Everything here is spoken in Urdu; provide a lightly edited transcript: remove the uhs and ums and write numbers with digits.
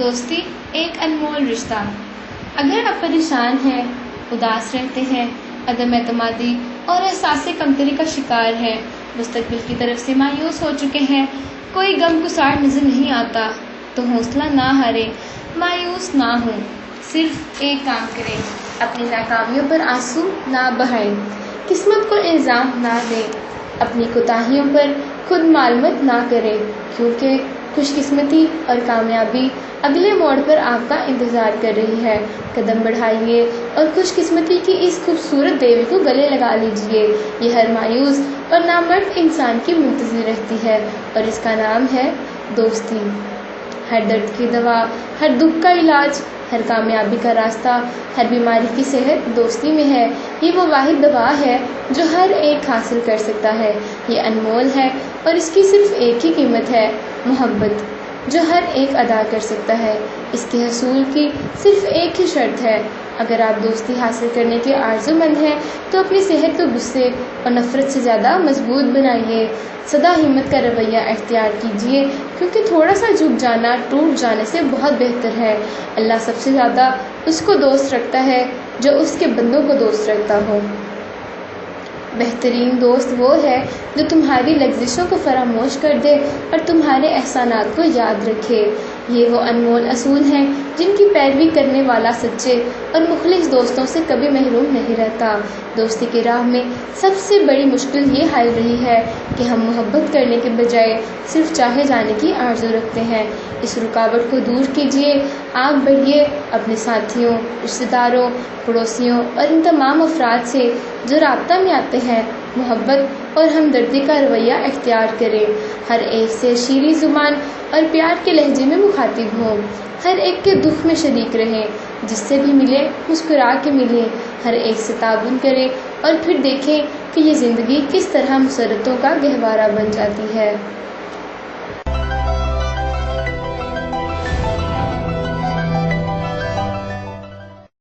دوستی ایک انمول رشتہ۔ اگر آپ پریشان ہیں، اداس رہتے ہیں، عدم اعتمادی اور احساس کمتری کا شکار ہیں، مستقبل کی طرف سے مایوس ہو چکے ہیں، کوئی غم گسار نظر نہیں آتا، تو حوصلہ نہ ہاریں، مایوس نہ ہوں۔ صرف ایک کام کریں، اپنی ناکامیوں پر آنسو نہ بہائیں، قسمت کو الزام نہ دیں، اپنی کوتاہیوں پر خود ملامت نہ کریں، کیونکہ خوش قسمتی اور کامیابی اگلے موڑ پر آپ کا انتظار کر رہی ہے۔ قدم بڑھائیے اور خوش قسمتی کی اس خوبصورت دیوی کو گلے لگا لیجیے۔ یہ ہر مایوس اور نامرد انسان کی منتظر رہتی ہے، اور اس کا نام ہے دوستی۔ ہر درد کی دوا، ہر دکھ کا علاج، ہر کامیابی کا راستہ، ہر بیماری کی صحت دوستی میں ہے۔ یہ وہ واحد دوا ہے جو ہر ایک حاصل کر سکتا ہے۔ یہ انمول ہے اور اس کی صرف ایک ہی قیمت ہے، محبت، جو ہر ایک ادا کر سکتا ہے۔ اس کے حصول کی صرف ایک ہی شرط ہے۔ اگر آپ دوستی حاصل کرنے کے آرزو مند ہیں تو اپنی صحت کو غصے اور نفرت سے زیادہ مضبوط بنائیے۔ سدا ہمت کا رویہ اختیار کیجیے، کیونکہ تھوڑا سا جھک جانا ٹوٹ جانے سے بہت بہتر ہے۔ اللہ سب سے زیادہ اس کو دوست رکھتا ہے جو اس کے بندوں کو دوست رکھتا ہو۔ بہترین دوست وہ ہے جو تمہاری لغزشوں کو فراموش کر دے اور تمہارے احسانات کو یاد رکھے۔ یہ وہ انمول اصول ہیں جن کی پیروی کرنے والا سچے اور مخلص دوستوں سے کبھی محروم نہیں رہتا۔ دوستی کی راہ میں سب سے بڑی مشکل یہ حائل رہی ہے کہ ہم محبت کرنے کے بجائے صرف چاہے جانے کی آرزو رکھتے ہیں۔ اس رکاوٹ کو دور کیجیے، آگے بڑھیے، اپنے ساتھیوں، رشتہ داروں، پڑوسیوں اور ان تمام افراد سے جو رابطہ میں آتے ہیں محبت اور ہمدردی کا رویہ اختیار کریں۔ ہر ایک سے شیریں زبان اور پیار کے لہجے میں مخاطب ہوں۔ ہر ایک کے دکھ میں شریک رہیں، جس سے بھی ملے مسکرا کے ملیں۔ ہر ایک سے تعاون کریں اور پھر دیکھیں کہ یہ زندگی کس طرح مسرتوں کا گہوارہ بن جاتی ہے۔